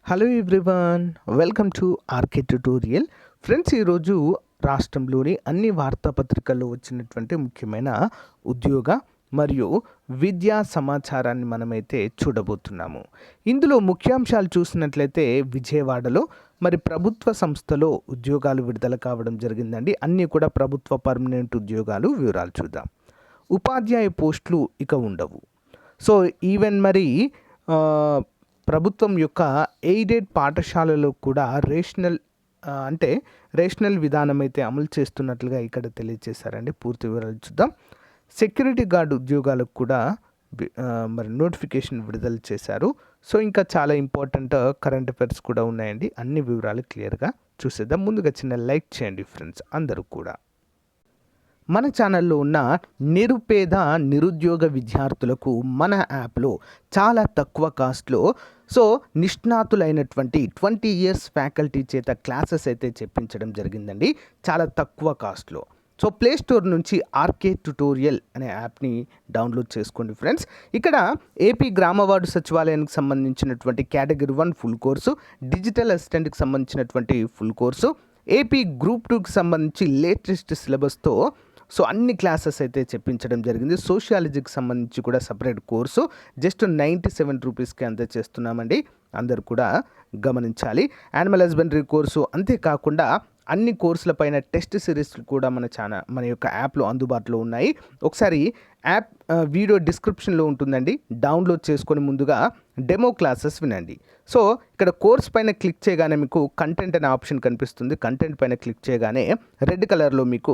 Hello everyone, welcome to RK tutorial. Friends, ఈరోజు రాష్ట్రంలోని అన్ని వార్తాపత్రికల్లో వచ్చినటువంటి ముఖ్యమైన ఉద్యోగ మరియు విద్యా సమాచారాన్ని మనమైతే చూడబోతున్నాము. ఇందులో ముఖ్యాంశాలు చూసినట్లయితే విజయవాడలో మరి ప్రభుత్వ సంస్థలో ఉద్యోగాలు విడుదల కావడం జరిగిందండి. అన్నీ కూడా ప్రభుత్వ పర్మనెంట్ ఉద్యోగాలు. వివరాలు చూద్దాం. ఉపాధ్యాయ పోస్టులు ఇక ఉండవు. సో ఈవెన్ మరి ప్రభుత్వం యొక్క ఎయిడెడ్ పాఠశాలలో కూడా రేషనల్ విధానం అయితే అమలు చేస్తున్నట్లుగా ఇక్కడ తెలియజేశారండి. పూర్తి వివరాలు చూద్దాం. సెక్యూరిటీ గార్డ్ ఉద్యోగాలకు కూడా మరి నోటిఫికేషన్ విడుదల చేశారు. సో ఇంకా చాలా ఇంపార్టెంట్ కరెంట్ అఫైర్స్ కూడా ఉన్నాయండి. అన్ని వివరాలు క్లియర్గా చూసేద్దాం. ముందుగా చిన్న లైక్ చేయండి ఫ్రెండ్స్ అందరూ కూడా. మన ఛానల్లో ఉన్న నిరుద్యోగ విద్యార్థులకు మన యాప్లో చాలా తక్కువ కాస్ట్లో నిష్ణాతులైనటువంటి 20 ఇయర్స్ ఫ్యాకల్టీ చేత క్లాసెస్ అయితే చెప్పించడం జరిగిందండి, చాలా తక్కువ కాస్ట్లో. సో ప్లే స్టోర్ నుంచి ఆర్కే ట్యుటోరియల్ అనే యాప్ని డౌన్లోడ్ చేసుకోండి ఫ్రెండ్స్. ఇక్కడ ఏపీ గ్రామ వార్డు సచివాలయానికి సంబంధించినటువంటి కేటగిరీ 1 ఫుల్ కోర్సు, డిజిటల్ అసిస్టెంట్కి సంబంధించినటువంటి ఫుల్ కోర్సు, ఏపీ గ్రూప్ 2కి సంబంధించి లేటెస్ట్ సిలబస్తో అన్ని క్లాసెస్ అయితే చెప్పించడం జరిగింది. సోషియాలజీకి సంబంధించి కూడా సపరేట్ కోర్సు జస్ట్ 97 రూపీస్కి అందజేస్తున్నామండి. అందరు కూడా గమనించాలి. యానిమల్ హస్బెండరీ కోర్సు, అంతేకాకుండా అన్ని కోర్సులపైన టెస్ట్ సిరీస్లు కూడా మన యొక్క యాప్లో అందుబాటులో ఉన్నాయి. ఒకసారి యాప్ వీడియో డిస్క్రిప్షన్లో ఉంటుందండి, డౌన్లోడ్ చేసుకొని ముందుగా డెమో క్లాసెస్ వినండి. సో ఇక్కడ కోర్స్ పైన క్లిక్ చేయగానే మీకు కంటెంట్ అనే ఆప్షన్ కనిపిస్తుంది. కంటెంట్ పైన క్లిక్ చేయగానే రెడ్ కలర్లో మీకు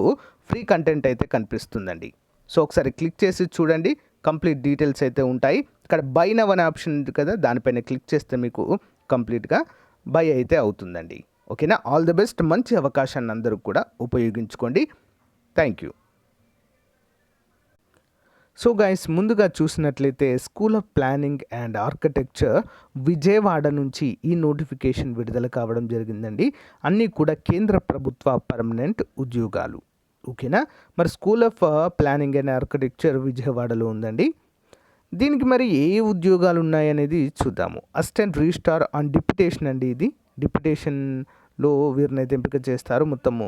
ఫ్రీ కంటెంట్ అయితే కనిపిస్తుందండి. సో ఒకసారి క్లిక్ చేసి చూడండి, కంప్లీట్ డీటెయిల్స్ అయితే ఉంటాయి. ఇక్కడ బై నవ్ అనే ఆప్షన్ ఉంది కదా, దానిపైన క్లిక్ చేస్తే మీకు కంప్లీట్గా బై అయితే అవుతుందండి. ఓకేనా? All the best. మంచి అవకాశాన్ని అందరూ కూడా ఉపయోగించుకోండి. Thank you. సో గైస్, ముందుగా చూసినట్లయితే school of planning and architecture Vijayawada నుంచి ఈ నోటిఫికేషన్ విడుదల కావడం జరిగిందండి. అన్నీ కూడా కేంద్ర ప్రభుత్వ పర్మనెంట్ ఉద్యోగాలు. ఓకేనా? మరి school of planning and architecture విజయవాడలో ఉందండి. దీనికి మరి ఏ ఉద్యోగాలు ఉన్నాయనేది చూద్దాము. అసిస్టెంట్ రిజిస్ట్రార్ ఆన్ డిప్యుటేషన్ అండి. ఇది డిప్యుటేషన్లో వీరినైతే ఎంపిక చేస్తారు. మొత్తము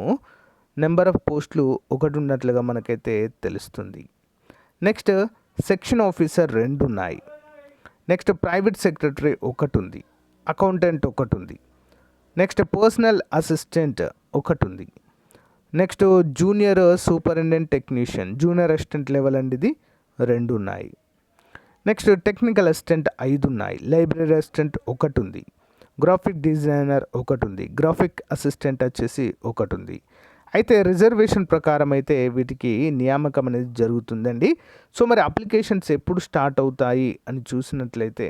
నెంబర్ ఆఫ్ పోస్టులు 1 ఉన్నట్లుగా మనకైతే తెలుస్తుంది. నెక్స్ట్ సెక్షన్ ఆఫీసర్ 2 ఉన్నాయి. నెక్స్ట్ ప్రైవేట్ సెక్రటరీ 1 ఉంది. అకౌంటెంట్ 1 ఉంది. నెక్స్ట్ పర్సనల్ అసిస్టెంట్ 1 ఉంది. Next junior superintendent technician, junior assistant level అండి, ఇది 2 ఉన్నాయి. నెక్స్ట్ టెక్నికల్ అసిస్టెంట్ 5 ఉన్నాయి. లైబ్రరీ అసిస్టెంట్ 1 ఉంది. గ్రాఫిక్ డిజైనర్ 1 ఉంది. గ్రాఫిక్ అసిస్టెంట్ వచ్చేసి 1 ఉంది. అయితే రిజర్వేషన్ ప్రకారం అయితే వీటికి నియామకం అనేది జరుగుతుందండి. సో మరి అప్లికేషన్స్ ఎప్పుడు స్టార్ట్ అవుతాయి అని చూసినట్లయితే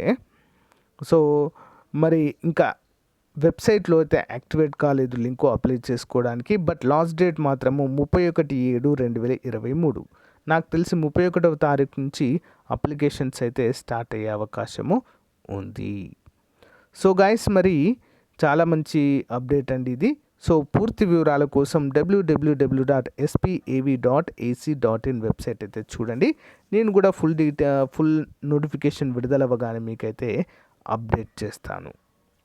మరి ఇంకా వెబ్సైట్లో అయితే యాక్టివేట్ కాలేదు లింకు అప్లై చేసుకోవడానికి. బట్ లాస్ట్ డేట్ మాత్రము 31/7/2023. నాకు తెలిసి 31వ తారీఖు నుంచి అప్లికేషన్స్ అయితే స్టార్ట్ అయ్యే అవకాశము ఉంది. సో గైస్, మరి చాలా మంచి అప్డేట్ అండి ఇది. సో పూర్తి వివరాల కోసం www.spav.ac.in వెబ్సైట్ అయితే చూడండి. నేను కూడా ఫుల్ నోటిఫికేషన్ విడుదలవ్వగానే మీకైతే అప్డేట్ చేస్తాను.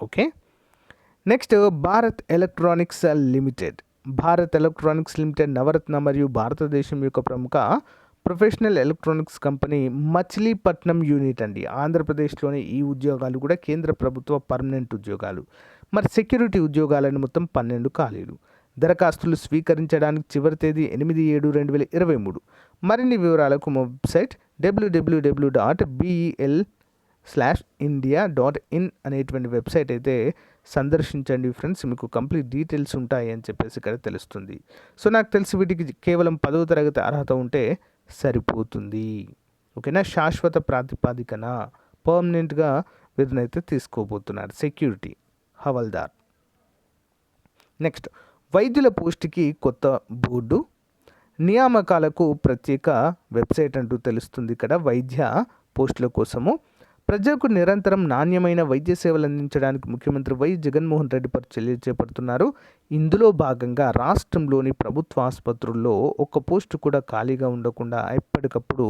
Okay. Next Bharat electronics limited Navratna మరియు భారతదేశం యొక్క ప్రముఖ professional electronics company Machilipatnam unit అండి. ఆంధ్రప్రదేశ్లోని ఈ ఉద్యోగాలు కూడా కేంద్ర ప్రభుత్వ పర్మనెంట్ ఉద్యోగాలు. మరి సెక్యూరిటీ ఉద్యోగాలను మొత్తం 12 ఖాళీలు. దరఖాస్తులు స్వీకరించడానికి చివరి తేదీ 8/7/2023. మరిన్ని వివరాలకు వెబ్సైట్ www.bel/india.in అనేటువంటి వెబ్సైట్ అయితే సందర్శించండి ఫ్రెండ్స్. మీకు కంప్లీట్ డీటెయిల్స్ ఉంటాయి అని చెప్పేసి ఇక్కడ తెలుస్తుంది. సో నాకు తెలిసి వీటికి కేవలం 10వ తరగతి అర్హత ఉంటే సరిపోతుంది. ఓకేనా? శాశ్వత ప్రాతిపాదికన పర్మనెంట్గా వీరినైతే తీసుకోబోతున్నారు. సెక్యూరిటీ హవల్దార్. నెక్స్ట్ వైద్యుల పోస్టుకి కొత్త బోర్డు, నియామకాలకు ప్రత్యేక వెబ్సైట్ అంటూ తెలుస్తుంది. ఇక్కడ వైద్య పోస్టుల కోసము ప్రజలకు నిరంతరం నాణ్యమైన వైద్య సేవలు అందించడానికి ముఖ్యమంత్రి వైఎస్ జగన్మోహన్ రెడ్డి చర్యలు చేపడుతున్నారు. ఇందులో భాగంగా రాష్ట్రంలోని ప్రభుత్వ ఆసుపత్రుల్లో ఒక పోస్టు కూడా ఖాళీగా ఉండకుండా ఎప్పటికప్పుడు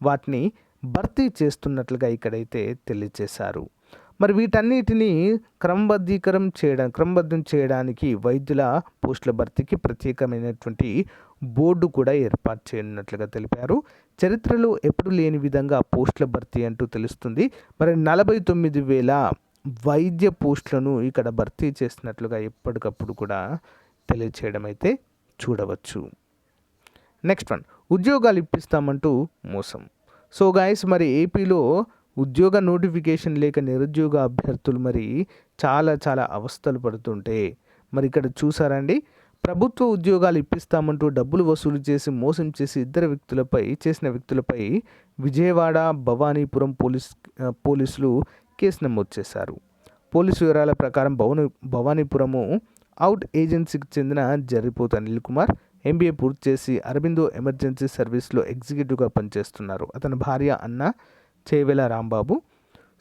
వాటిని భర్తీ చేస్తున్నట్లుగా ఇక్కడైతే తెలియజేశారు. మరి వీటన్నిటిని క్రమబద్ధం చేయడానికి వైద్యుల పోస్టుల భర్తీకి ప్రత్యేకమైనటువంటి బోర్డు కూడా ఏర్పాటు చేయనున్నట్లుగా తెలిపారు. చరిత్రలో ఎప్పుడు లేని విధంగా పోస్టుల భర్తీ అంటూ తెలుస్తుంది. మరి 49,000 వైద్య పోస్టులను ఇక్కడ భర్తీ చేసినట్లుగా ఎప్పటికప్పుడు కూడా తెలియచేయడం అయితే చూడవచ్చు. నెక్స్ట్ వన్, ఉద్యోగాలు ఇప్పిస్తామంటూ మోసం. సో గాయస్, మరి ఏపీలో ఉద్యోగ నోటిఫికేషన్ లేక నిరుద్యోగ అభ్యర్థులు మరి చాలా అవస్థలు పడుతుంటే మరి ఇక్కడ చూసారండి, ప్రభుత్వ ఉద్యోగాలు ఇప్పిస్తామంటూ డబ్బులు వసూలు చేసి మోసం చేసి చేసిన వ్యక్తులపై విజయవాడ భవానీపురం పోలీసులు కేసు నమోదు చేశారు. పోలీసు వివరాల ప్రకారం భవానీపురము అవుట్ ఏజెన్సీకి చెందిన జరిపోతు అనిల్ కుమార్ MBA పూర్తి చేసి అరబిందో ఎమర్జెన్సీ సర్వీస్లో ఎగ్జిక్యూటివ్గా పనిచేస్తున్నారు. అతని భార్య అన్న చేవెల రాంబాబు.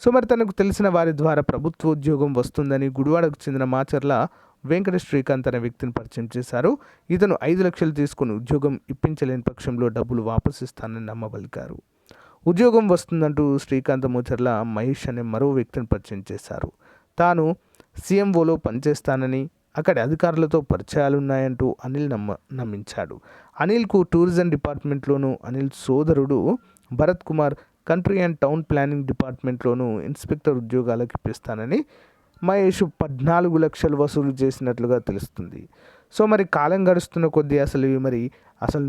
సో మరి తనకు తెలిసిన వారి ద్వారా ప్రభుత్వ ఉద్యోగం వస్తుందని గుడివాడకు చెందిన మాచర్ల వెంకట శ్రీకాంత్ అనే వ్యక్తిని పరిచయం చేశారు. ఇతను 5 లక్షలు తీసుకుని ఉద్యోగం ఇప్పించలేని పక్షంలో డబ్బులు వాపసు ఇస్తానని నమ్మబలికారు. ఉద్యోగం వస్తుందంటూ శ్రీకాంత్ మాచర్ల మహేష్ అనే మరో వ్యక్తిని పరిచయం చేశారు. తాను CMOలో పనిచేస్తానని, అక్కడి అధికారులతో పరిచయాలున్నాయంటూ అనిల్ నమ్మించాడు. అనిల్కు టూరిజం డిపార్ట్మెంట్లోనూ, అనిల్ సోదరుడు Bharat Kumar country and town planning డిపార్ట్మెంట్లోనూ ఇన్స్పెక్టర్ ఉద్యోగాలకు ఇప్పిస్తానని మహేష్ 14 లక్షలు వసూలు చేసినట్లుగా తెలుస్తుంది. సో మరి కాలం గడుస్తున్న కొద్దీ అసలు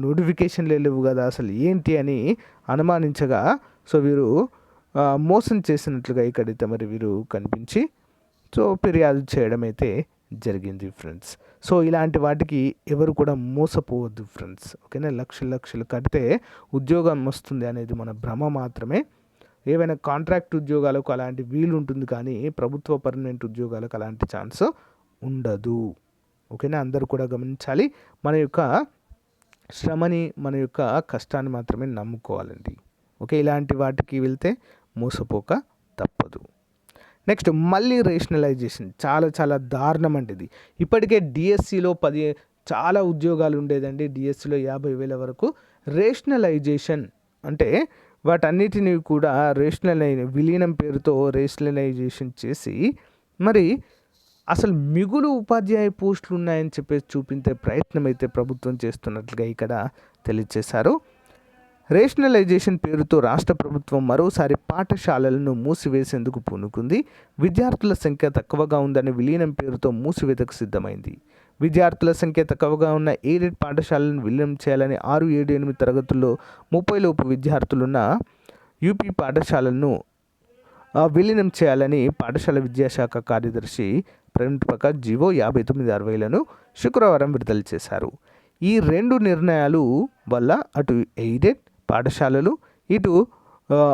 నోటిఫికేషన్లు లేవు కదా, అసలు ఏంటి అని అనుమానించగా సో వీరు మోసం చేసినట్లుగా ఇక్కడైతే మరి వీరు కనిపించి సో ఫిర్యాదు చేయడం అయితే జరిగింది ఫ్రెండ్స్. సో ఇలాంటి వాటికి ఎవరు కూడా మోసపోవద్దు ఫ్రెండ్స్, ఓకేనా. లక్షలు కడితే ఉద్యోగం వస్తుంది అనేది మన భ్రమ మాత్రమే. ఏవైనా కాంట్రాక్ట్ ఉద్యోగాలకు అలాంటి వీలు ఉంటుంది, కానీ ప్రభుత్వ పర్మనెంట్ ఉద్యోగాలకు అలాంటి ఛాన్స్ ఉండదు, ఓకేనా. అందరూ కూడా గమనించాలి. మన యొక్క శ్రమని, మన యొక్క కష్టాన్ని మాత్రమే నమ్ముకోవాలండి, ఓకే. ఇలాంటి వాటికి వెళ్తే మోసపోక తప్పదు. నెక్స్ట్ మళ్ళీ రేషనలైజేషన్, చాలా దారుణం అండి ఇది. ఇప్పటికే DSCలో చాలా ఉద్యోగాలు ఉండేదండి. DSCలో 50,000 వరకు. రేషనలైజేషన్ అంటే వాటన్నిటిని కూడా విలీనం పేరుతో రేషనలైజేషన్ చేసి మరి అసలు మిగులు ఉపాధ్యాయ పోస్టులు ఉన్నాయని చెప్పేసి చూపించే ప్రయత్నం అయితే ప్రభుత్వం చేస్తున్నట్లుగా ఇక్కడ తెలియజేశారు. రేషనలైజేషన్ పేరుతో రాష్ట్ర ప్రభుత్వం మరోసారి పాఠశాలలను మూసివేసేందుకు పూనుకుంది. విద్యార్థుల సంఖ్య తక్కువగా ఉందని విలీనం పేరుతో మూసివేతకు సిద్ధమైంది. విద్యార్థుల సంఖ్య తక్కువగా ఉన్న ఎయిడెడ్ పాఠశాలను విలీనం చేయాలని 6, 7, 8 తరగతుల్లో 30 లోపు విద్యార్థులున్న UP పాఠశాలను విలీనం చేయాలని పాఠశాల విద్యాశాఖ కార్యదర్శి ప్రవీణ్ ప్రకాష్ GO 5960లను శుక్రవారం విడుదల చేశారు. ఈ 2 నిర్ణయాలు వల్ల అటు ఎయిడెడ్ పాఠశాలలు, ఇటు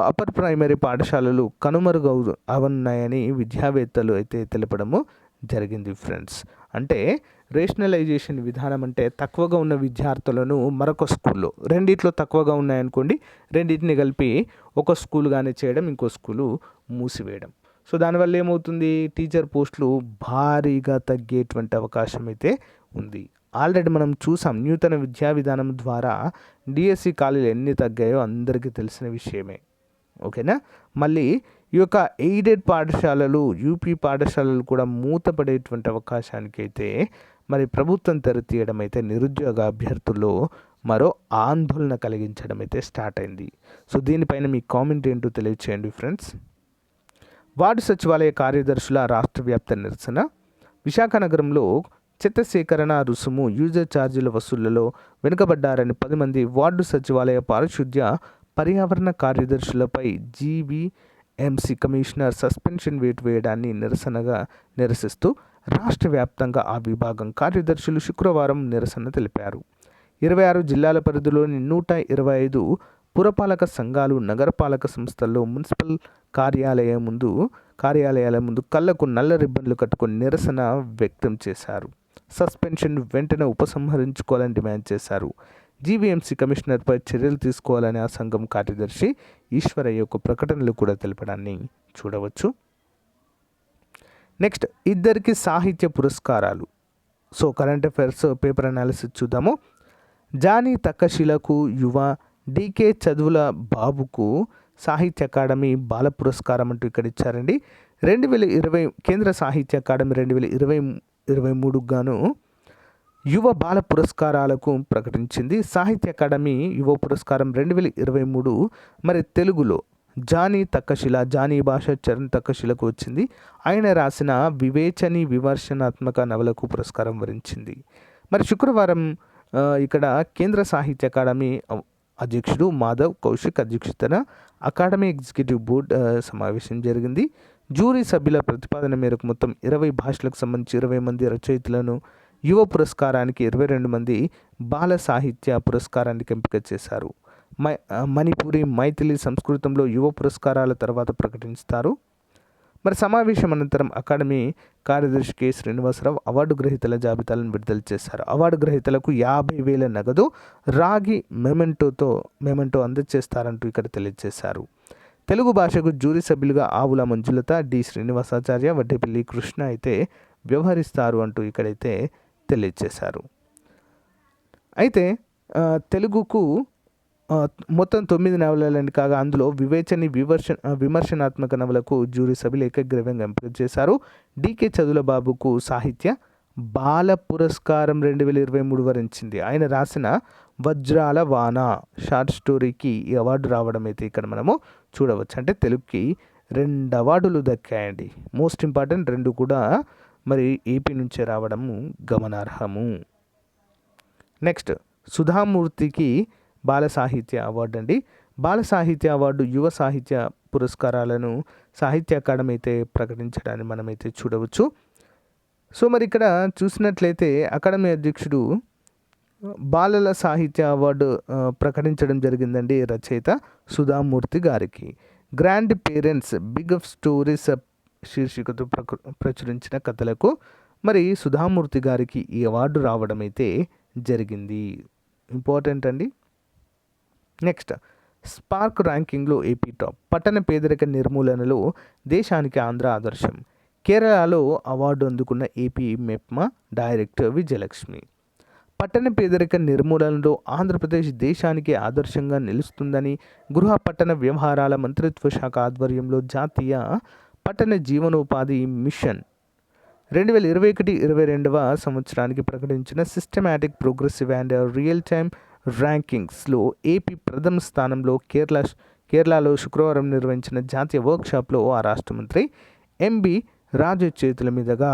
అప్పర్ ప్రైమరీ పాఠశాలలు అవనున్నాయని విద్యావేత్తలు అయితే తెలపడము జరిగింది ఫ్రెండ్స్. అంటే రేషనలైజేషన్ విధానం అంటే తక్కువగా ఉన్న విద్యార్థులను మరొక స్కూల్లో, రెండిట్లో తక్కువగా ఉన్నాయనుకోండి, రెండింటిని కలిపి ఒక స్కూల్గానే చేయడం, ఇంకో స్కూలు మూసివేయడం. సో దానివల్ల ఏమవుతుంది, టీచర్ పోస్టులు భారీగా తగ్గేటువంటి అవకాశం అయితే ఉంది. ఆల్రెడీ మనం చూసాం, నూతన విద్యా విధానం ద్వారా DSC ఖాళీలు ఎన్ని తగ్గాయో అందరికీ తెలిసిన విషయమే, ఓకేనా. మళ్ళీ ఈ యొక్క ఎయిడెడ్ పాఠశాలలు, UP పాఠశాలలు కూడా మూతపడేటువంటి అవకాశానికి అయితే మరి ప్రభుత్వం తెరతీయడం అయితే నిరుద్యోగ అభ్యర్థుల్లో మరో ఆందోళన కలిగించడం అయితే స్టార్ట్ అయింది. సో దీనిపైన మీ కామెంట్ ఏంటో తెలియచేయండి ఫ్రెండ్స్. వార్డు సచివాలయ కార్యదర్శుల రాష్ట్ర వ్యాప్త నిరసన. విశాఖ నగరంలో చెత్త సేకరణ రుసుము, యూజర్ ఛార్జీల వసూళ్లలో వెనుకబడ్డారని 10 మంది వార్డు సచివాలయ పారిశుద్ధ్య పర్యావరణ కార్యదర్శులపై GVMC కమిషనర్ సస్పెన్షన్ వేటు వేయడాన్ని నిరసిస్తూ రాష్ట్ర వ్యాప్తంగా ఆ విభాగం కార్యదర్శులు శుక్రవారం నిరసన తెలిపారు. 26 జిల్లాల పరిధిలోని 125 పురపాలక సంఘాలు, నగరపాలక సంస్థల్లో మున్సిపల్ కార్యాలయాల ముందు కళ్లకు నల్ల రిబ్బన్లు కట్టుకొని నిరసన వ్యక్తం చేశారు. సస్పెన్షన్ వెంటనే ఉపసంహరించుకోవాలని డిమాండ్ చేశారు. GVMC కమిషనర్పై చర్యలు తీసుకోవాలని ఆ సంఘం కార్యదర్శి ఈశ్వరయ్య యొక్క ప్రకటనలు కూడా తెలపడాన్ని చూడవచ్చు. నెక్స్ట్, ఇద్దరికి సాహిత్య పురస్కారాలు. So current affairs paper analysis చూద్దాము. జానీ తక్కశిలకు యువ, DK చదువుల బాబుకు సాహిత్య అకాడమీ బాల పురస్కారం అంటూ ఇక్కడ ఇచ్చారండి. 2020 కేంద్ర సాహిత్య అకాడమీ 2023 గాను యువ బాల పురస్కారాలకు ప్రకటించింది. సాహిత్య అకాడమీ యువ పురస్కారం 2023 మరి తెలుగులో జానీ భాష చరణ్ తక్షశిలకు వచ్చింది. ఆయన రాసిన విమర్శనాత్మక నవలకు పురస్కారం వరించింది. మరి శుక్రవారం ఇక్కడ కేంద్ర సాహిత్య అకాడమీ అధ్యక్షుడు మాధవ్ కౌశిక్ అధ్యక్షతన అకాడమీ ఎగ్జిక్యూటివ్ బోర్డ్ సమావేశం జరిగింది. జ్యూరీ సభ్యుల ప్రతిపాదన మేరకు మొత్తం 20 భాషలకు సంబంధించి 20 మంది రచయితలను యువ పురస్కారానికి 22 మంది బాల సాహిత్య పురస్కారానికి ఎంపిక చేశారు. మణిపురి, మైథిలి, సంస్కృతంలో యువ పురస్కారాల తర్వాత ప్రకటిస్తారు. మరి సమావేశం అనంతరం అకాడమీ కార్యదర్శి కె శ్రీనివాసరావు అవార్డు గ్రహీతల జాబితాలను విడుదల చేశారు. అవార్డు గ్రహీతలకు 50,000 నగదు, రాగి మెమెంటో అందజేస్తారంటూ ఇక్కడ తెలియజేశారు. తెలుగు భాషకు జ్యూరీ సభ్యులుగా ఆవుల మంజులత, డి శ్రీనివాసాచార్య, వడ్డేపల్లి కృష్ణ అయితే వ్యవహరిస్తారు అంటూ ఇక్కడైతే తెలియజేశారు. అయితే తెలుగుకు మొత్తం 9 నవలలని కాగా అందులో విమర్శనాత్మక నవలకు జ్యూరీ సభ్యులు ఏకగ్రీవంగా ఎంపిక చేశారు. డికే చదుల బాబుకు సాహిత్య బాల పురస్కారం 2023 వరించింది. ఆయన రాసిన వజ్రాల వాన షార్ట్ స్టోరీకి ఈ అవార్డు రావడం అయితే ఇక్కడ మనము చూడవచ్చు. అంటే తెలుగుకి 2 అవార్డులు దక్కాయండి. మోస్ట్ ఇంపార్టెంట్ 2 కూడా మరి ఏపీ నుంచే రావడము గమనార్హము. నెక్స్ట్ సుధామూర్తికి బాల సాహిత్య అవార్డు అండి. బాల సాహిత్య అవార్డు, యువ సాహిత్య పురస్కారాలను సాహిత్య అకాడమీ అయితే ప్రకటించడాన్ని మనమైతే చూడవచ్చు. సో మరి ఇక్కడ చూసినట్లయితే అకాడమీ అధ్యక్షుడు బాలల సాహిత్య అవార్డు ప్రకటించడం జరిగిందండి రచయిత సుధామూర్తి గారికి. Grandparents bag of stories శీర్షికతో ప్రచురించిన కథలకు మరి సుధామూర్తి గారికి ఈ అవార్డు రావడం అయితే జరిగింది. ఇంపార్టెంట్ అండి. నెక్స్ట్ స్పార్క్ ర్యాంకింగ్లో ఏపీ టాప్. పట్టణ పేదరిక నిర్మూలనలో దేశానికి ఆంధ్ర ఆదర్శం. కేరళలో అవార్డు అందుకున్న ఏపీ మెప్మా డైరెక్టర్ విజయలక్ష్మి. పట్టణ పేదరిక నిర్మూలనలో ఆంధ్రప్రదేశ్ దేశానికి ఆదర్శంగా నిలుస్తుందని గృహ పట్టణ వ్యవహారాల మంత్రిత్వ శాఖ ఆధ్వర్యంలో జాతీయ పట్టణ జీవనోపాధి మిషన్ 2021-22 సంవత్సరానికి ప్రకటించిన systematic, progressive and real time ర్యాంకింగ్స్లో ఏపీ ప్రథమ స్థానంలో. కేరళలో శుక్రవారం నిర్వహించిన జాతీయ వర్క్షాప్లో ఆ రాష్ట్ర మంత్రి ఎంబి రాజు చేతుల మీదుగా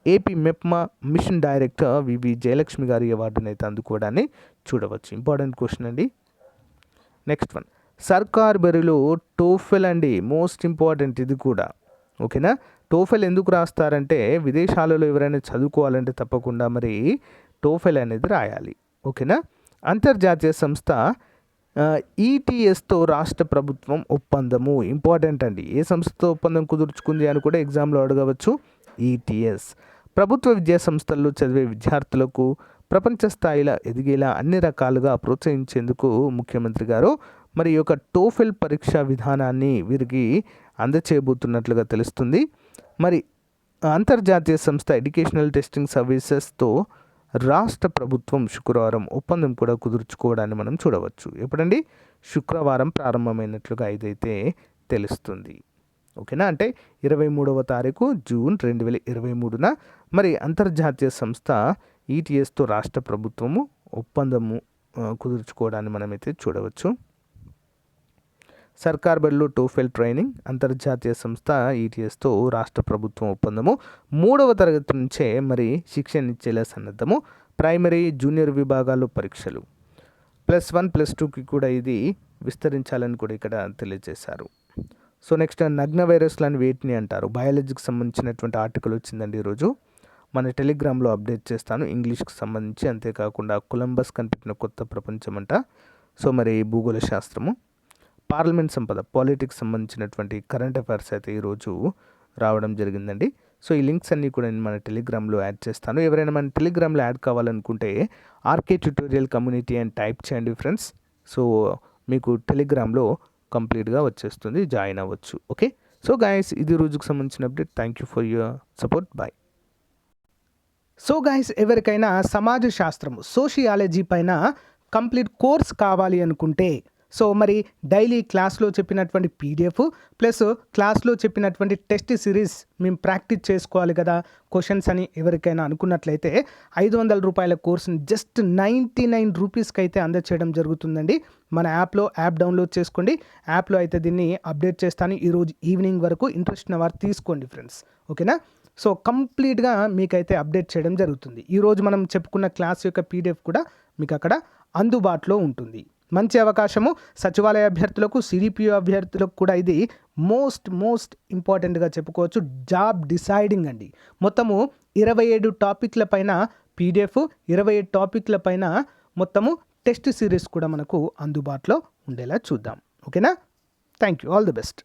ఏపీ మెప్మా మిషన్ డైరెక్టర్ వివి జయలక్ష్మి గారి అవార్డును అయితే అందుకోవడాన్ని చూడవచ్చు. ఇంపార్టెంట్ క్వశ్చన్ అండి. నెక్స్ట్ వన్, సర్కార్ బరిలో టోఫెల్ అండి. మోస్ట్ ఇంపార్టెంట్ ఇది కూడా. ఓకేనా, టోఫెల్ ఎందుకు రాస్తారంటే విదేశాలలో ఎవరైనా చదువుకోవాలంటే తప్పకుండా మరి టోఫెల్ అనేది రాయాలి. ఓకేనా. అంతర్జాతీయ సంస్థ ఈటీఎస్తో రాష్ట్ర ప్రభుత్వం ఒప్పందము. ఇంపార్టెంట్ అండి. ఏ సంస్థతో ఒప్పందం కుదుర్చుకుంది అని కూడా ఎగ్జామ్లో అడగవచ్చు. ఈటీఎస్ ప్రభుత్వ విద్యా సంస్థల్లో చదివే విద్యార్థులకు ప్రపంచ స్థాయిలో ఎదిగేలా అన్ని రకాలుగా ప్రోత్సహించేందుకు ముఖ్యమంత్రి గారు మరి ఈ యొక్క టోఫెల్ పరీక్షా విధానాన్ని వీరికి అందచేయబోతున్నట్లుగా తెలుస్తుంది. మరి అంతర్జాతీయ సంస్థ ఎడ్యుకేషనల్ టెస్టింగ్ సర్వీసెస్తో రాష్ట్ర ప్రభుత్వం శుక్రవారం ఒప్పందం కూడా కుదుర్చుకోవడాన్ని మనం చూడవచ్చు. ఎప్పుడండి? శుక్రవారం ప్రారంభమైనట్లుగా ఇదైతే తెలుస్తుంది. ఓకేనా, అంటే 23వ తారీఖు జూన్ 2023న మరి అంతర్జాతీయ సంస్థ ఈటీఎస్తో రాష్ట్ర ప్రభుత్వము ఒప్పందము కుదుర్చుకోవడాన్ని మనమైతే చూడవచ్చు. సర్కార్ బడిలో టోఫెల్ ట్రైనింగ్, అంతర్జాతీయ సంస్థ ఈటీఎస్తో రాష్ట్ర ప్రభుత్వం ఒప్పందము. 3వ తరగతి నుంచే మరి శిక్షణ ఇచ్చేలా సన్నద్ధము. ప్రైమరీ, జూనియర్ విభాగాల్లో పరీక్షలు +1 +2కి కూడా ఇది విస్తరించాలని కూడా ఇక్కడ తెలియజేశారు. సో నెక్స్ట్, నగ్న వైరస్లను వేటిని అంటారు? బయాలజీకి సంబంధించినటువంటి ఆర్టికల్ వచ్చిందండి ఈరోజు. మన టెలిగ్రామ్లో అప్డేట్ చేస్తాను ఇంగ్లీష్కి సంబంధించి. అంతేకాకుండా కొలంబస్ కనిపెట్టిన కొత్త ప్రపంచం అంట. సో మరి భూగోళ శాస్త్రము, పార్లమెంట్ సంపద, పాలిటిక్స్ సంబంధించినటువంటి కరెంట్ అఫైర్స్ అయితే ఈరోజు రావడం జరిగిందండి. సో ఈ లింక్స్ అన్నీ కూడా నేను మన టెలిగ్రామ్లో యాడ్ చేస్తాను. ఎవరైనా మన టెలిగ్రామ్లో యాడ్ కావాలనుకుంటే ఆర్కే ట్యూటోరియల్ కమ్యూనిటీ అని టైప్ చేయండి ఫ్రెండ్స్. సో మీకు టెలిగ్రామ్లో కంప్లీట్గా వచ్చేస్తుంది, జాయిన్ అవ్వచ్చు. ఓకే, సో గైస్ ఇది రోజుకు సంబంధించిన update. Thank you for your support. Bye. So guys, ఎవరికైనా సమాజ శాస్త్రం, సోషియాలజీ పైన కంప్లీట్ కోర్స్ కావాలి అనుకుంటే సో మరి డైలీ క్లాస్లో చెప్పినటువంటి పీడిఎఫ్ ప్లస్ క్లాస్లో చెప్పినటువంటి టెస్ట్ సిరీస్ మేము ప్రాక్టీస్ చేసుకోవాలి కదా క్వశ్చన్స్ అని ఎవరికైనా అనుకున్నట్లయితే 500 రూపాయల కోర్సుని జస్ట్ 99 రూపీస్కి అయితే అందచేయడం జరుగుతుందండి. మన యాప్ డౌన్లోడ్ చేసుకోండి. యాప్లో అయితే దీన్ని అప్డేట్ చేస్తాను ఈరోజు ఈవినింగ్ వరకు. ఇంట్రెస్ట్ ఉన్న వారు తీసుకోండి ఫ్రెండ్స్, ఓకేనా. సో కంప్లీట్గా మీకైతే అప్డేట్ చేయడం జరుగుతుంది. ఈరోజు మనం చెప్పుకున్న క్లాస్ యొక్క పీడిఎఫ్ కూడా మీకు అక్కడ అందుబాటులో ఉంటుంది. మంచి అవకాశము సచివాలయ అభ్యర్థులకు, సిడిపిఓ అభ్యర్థులకు కూడా ఇది మోస్ట్ ఇంపార్టెంట్గా చెప్పుకోవచ్చు. జాబ్ డిసైడింగ్ అండి. మొత్తము 27 టాపిక్ల పైన పీడిఎఫ్, 27 టాపిక్ల పైన మొత్తము టెస్ట్ సిరీస్ కూడా మనకు అందుబాటులో ఉండేలా చూద్దాం, ఓకేనా. Thank you, all the best.